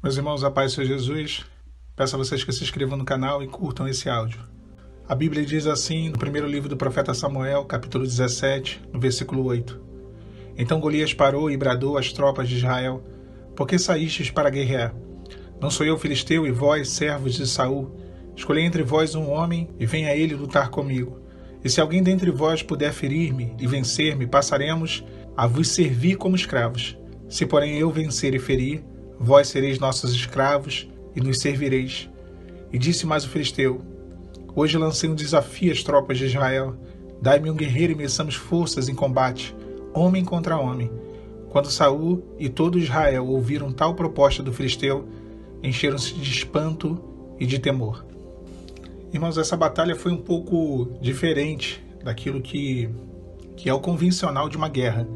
Meus irmãos, a paz do Senhor Jesus, peço a vocês que se inscrevam no canal e curtam esse áudio. A Bíblia diz assim, no primeiro livro do profeta Samuel, capítulo 17, no versículo 8. Então Golias parou e bradou às tropas de Israel: Por que saístes para guerrear? Não sou eu filisteu e vós, servos de Saul? Escolhi entre vós um homem e venha ele lutar comigo. E se alguém dentre vós puder ferir-me e vencer-me, passaremos a vos servir como escravos. Se porém eu vencer e ferir, vós sereis nossos escravos e nos servireis. E disse mais o filisteu: Hoje lancei um desafio às tropas de Israel. Dai-me um guerreiro e meçamos forças em combate, homem contra homem. Quando Saul e todo Israel ouviram tal proposta do filisteu, encheram-se de espanto e de temor. Irmãos, essa batalha foi um pouco diferente daquilo que é o convencional de uma guerra.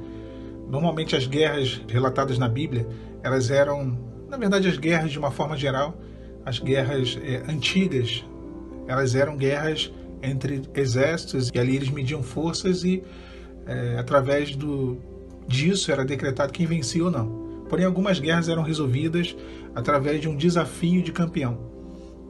Normalmente as guerras relatadas na Bíblia, elas eram, na verdade, as guerras de uma forma geral, as guerras antigas, elas eram guerras entre exércitos, e ali eles mediam forças e através disso era decretado quem vencia ou não. Porém, algumas guerras eram resolvidas através de um desafio de campeão.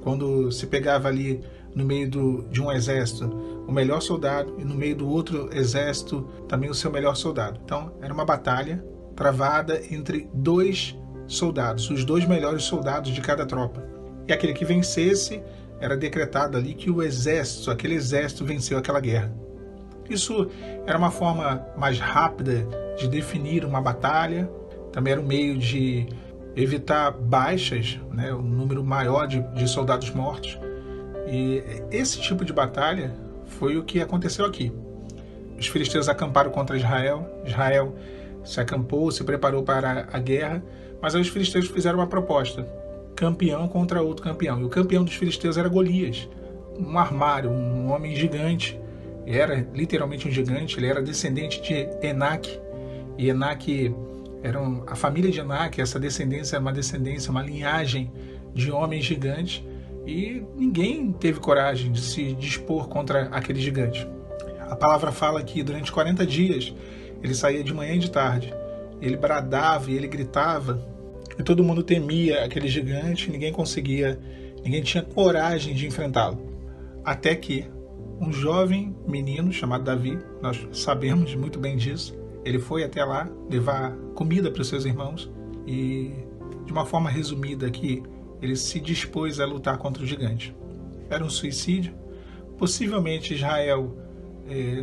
Quando se pegava ali no meio de um exército o melhor soldado e no meio do outro exército também o seu melhor soldado. Então, era uma batalha travada entre dois soldados, os dois melhores soldados de cada tropa. E aquele que vencesse, era decretado ali que aquele exército venceu aquela guerra. Isso era uma forma mais rápida de definir uma batalha, também era um meio de evitar baixas, né, um número maior de soldados mortos. E esse tipo de batalha foi o que aconteceu aqui. Os filisteus acamparam contra Israel, Israel se acampou, se preparou para a guerra, mas aí os filisteus fizeram uma proposta: campeão contra outro campeão. E o campeão dos filisteus era Golias, um armário, um homem gigante. Era literalmente um gigante, ele era descendente de Enaque. E Enaque a família de Enaque, essa descendência era uma descendência, uma linhagem de homens gigantes, e ninguém teve coragem de se dispor contra aquele gigante. A palavra fala que durante 40 dias ele saía de manhã e de tarde, ele bradava e ele gritava, e todo mundo temia aquele gigante, ninguém tinha coragem de enfrentá-lo. Até que um jovem menino chamado Davi, nós sabemos muito bem disso, ele foi até lá levar comida para os seus irmãos e, de uma forma resumida aqui, ele se dispôs a lutar contra o gigante. Era um suicídio. Possivelmente Israel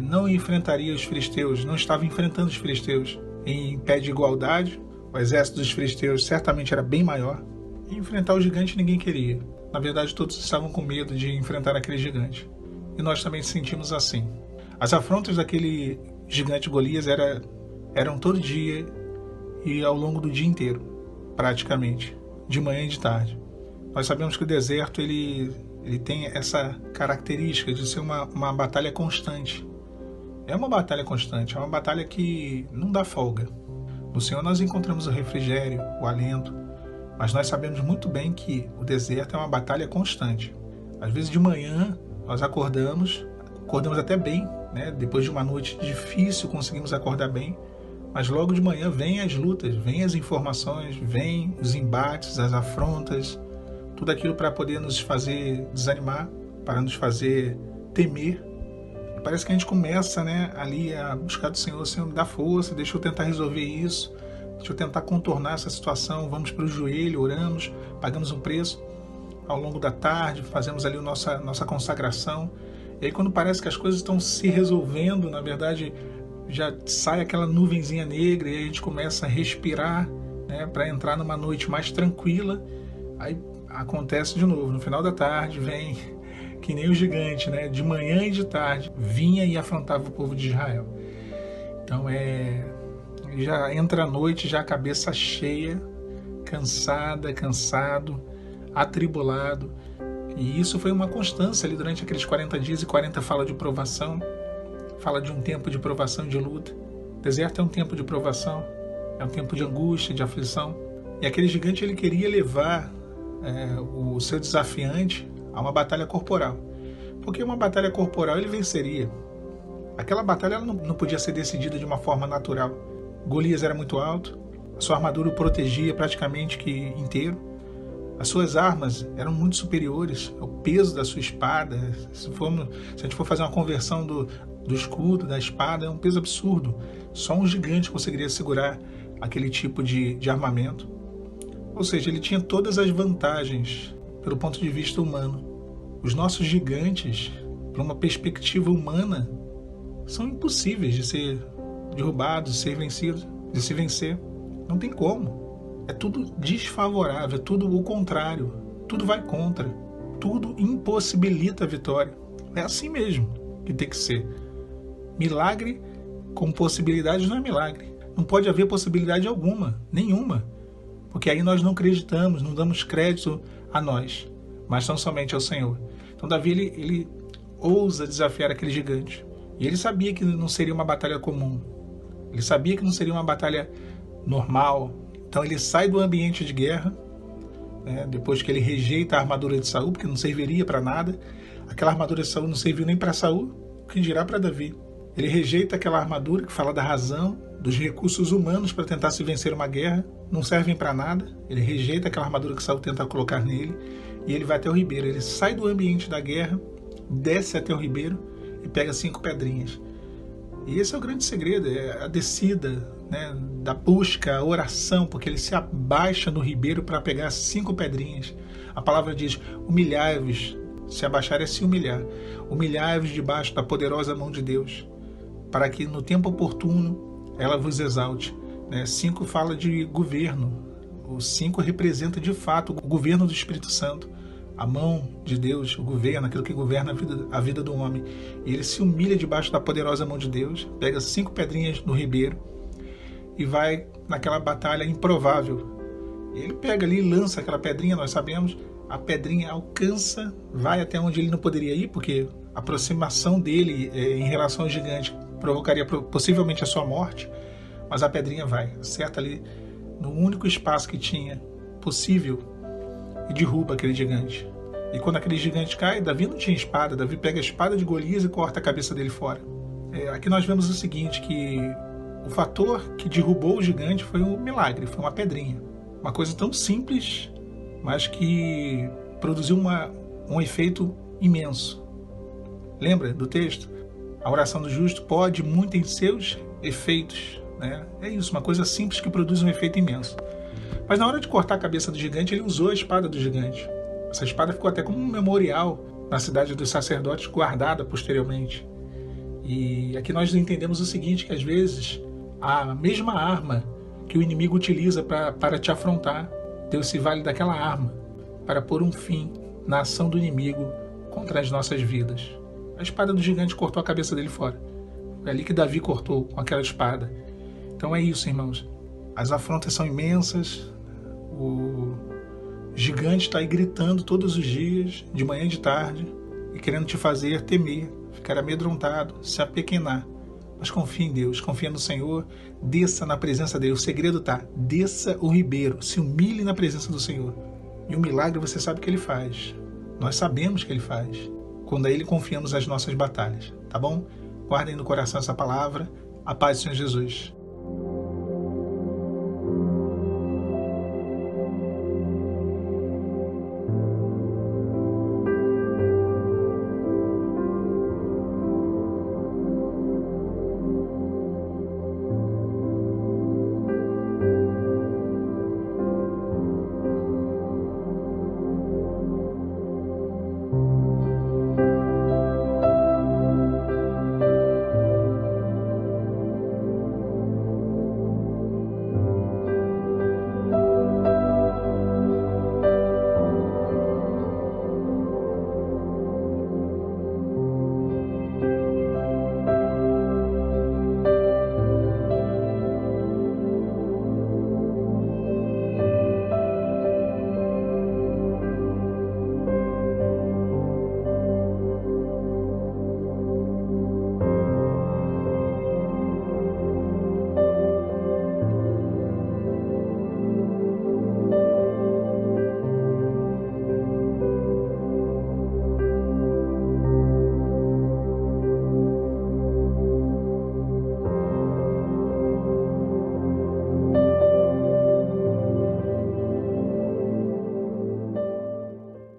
não enfrentaria os filisteus, não estava enfrentando os filisteus em pé de igualdade. O exército dos filisteus certamente era bem maior. E enfrentar o gigante ninguém queria. Na verdade, todos estavam com medo de enfrentar aquele gigante. E nós também sentimos assim. As afrontas daquele gigante Golias eram todo dia e ao longo do dia inteiro, praticamente, de manhã e de tarde. Nós sabemos que o deserto ele tem essa característica de ser uma batalha constante. É uma batalha constante, é uma batalha que não dá folga. No Senhor nós encontramos o refrigério, o alento, mas nós sabemos muito bem que o deserto é uma batalha constante. Às vezes de manhã nós acordamos até bem, né? Depois de uma noite difícil conseguimos acordar bem, mas logo de manhã vêm as lutas, vêm as informações, vêm os embates, as afrontas, tudo aquilo para poder nos fazer desanimar, para nos fazer temer. E parece que a gente começa, né, ali a buscar do Senhor: Senhor, me dá força, deixa eu tentar resolver isso, deixa eu tentar contornar essa situação. Vamos para o joelho, oramos, pagamos um preço. Ao longo da tarde, fazemos ali a nossa consagração. E aí quando parece que as coisas estão se resolvendo, na verdade, já sai aquela nuvenzinha negra e a gente começa a respirar, né, para entrar numa noite mais tranquila. Aí acontece de novo, no final da tarde vem, que nem o gigante, né, de manhã e de tarde, vinha e afrontava o povo de Israel. Então já entra a noite, já a cabeça cheia, cansado, atribulado. E isso foi uma constância ali durante aqueles 40 dias, e 40 fala de provação, fala de um tempo de provação e de luta. O deserto é um tempo de provação, é um tempo de angústia, de aflição. E aquele gigante ele queria levar o seu desafiante a uma batalha corporal. Porque uma batalha corporal ele venceria. Aquela batalha ela não podia ser decidida de uma forma natural. Golias era muito alto, a sua armadura o protegia praticamente que inteiro. As suas armas eram muito superiores ao peso da sua espada. Se a gente for fazer uma conversão do escudo, da espada, é um peso absurdo. Só um gigante conseguiria segurar aquele tipo de armamento. Ou seja, ele tinha todas as vantagens pelo ponto de vista humano. Os nossos gigantes, para uma perspectiva humana, são impossíveis de ser derrubados, de ser vencidos, de se vencer. Não tem como. É tudo desfavorável, é tudo o contrário. Tudo vai contra. Tudo impossibilita a vitória. É assim mesmo que tem que ser. Milagre com possibilidades não é milagre. Não pode haver possibilidade alguma, nenhuma. Porque aí nós não acreditamos, não damos crédito a nós, mas tão somente ao Senhor. Então Davi, ele ousa desafiar aquele gigante. E ele sabia que não seria uma batalha comum. Ele sabia que não seria uma batalha normal. Então ele sai do ambiente de guerra, né, depois que ele rejeita a armadura de Saul, porque não serviria para nada. Aquela armadura de Saul não serviu nem para Saul, o que dirá para Davi. Ele rejeita aquela armadura que fala da razão, dos recursos humanos para tentar se vencer uma guerra, não servem para nada. Ele rejeita aquela armadura que Saul tenta colocar nele e ele vai até o ribeiro. Ele sai do ambiente da guerra, desce até o ribeiro e pega 5 pedrinhas. E esse é o grande segredo, é a descida, né, da busca, a oração, porque ele se abaixa no ribeiro para pegar 5 pedrinhas. A palavra diz: humilhai-vos. Se abaixar é se humilhar. Humilhai-vos debaixo da poderosa mão de Deus, para que no tempo oportuno ela vos exalte. 5 fala de governo. O 5 representa de fato o governo do Espírito Santo. A mão de Deus, o governo, aquilo que governa a vida do homem. E ele se humilha debaixo da poderosa mão de Deus, pega 5 pedrinhas no ribeiro e vai naquela batalha improvável. Ele pega ali e lança aquela pedrinha, nós sabemos, a pedrinha alcança, vai até onde ele não poderia ir, porque a aproximação dele em relação ao gigante provocaria possivelmente a sua morte, mas a pedrinha vai, acerta ali no único espaço que tinha possível e derruba aquele gigante. E quando aquele gigante cai, Davi não tinha espada, Davi pega a espada de Golias e corta a cabeça dele fora. Aqui nós vemos o seguinte, que o fator que derrubou o gigante foi um milagre, foi uma pedrinha. Uma coisa tão simples, mas que produziu um efeito imenso. Lembra do texto? A oração do justo pode muito em seus efeitos. É isso, uma coisa simples que produz um efeito imenso. Mas na hora de cortar a cabeça do gigante, ele usou a espada do gigante. Essa espada ficou até como um memorial na cidade dos sacerdotes, guardada posteriormente. E aqui nós entendemos o seguinte, que às vezes a mesma arma que o inimigo utiliza para te afrontar, Deus se vale daquela arma para pôr um fim na ação do inimigo contra as nossas vidas. A espada do gigante cortou a cabeça dele fora. Foi ali que Davi cortou com aquela espada. Então é isso, irmãos. As afrontas são imensas. O gigante está aí gritando todos os dias, de manhã e de tarde, e querendo te fazer temer, ficar amedrontado, se apequenar. Mas confia em Deus, confia no Senhor, desça na presença dele. O segredo está: desça o ribeiro, se humilhe na presença do Senhor. E o milagre você sabe que ele faz. Nós sabemos que ele faz. Quando a ele confiamos as nossas batalhas, tá bom? Guardem no coração essa palavra. A paz do Senhor Jesus.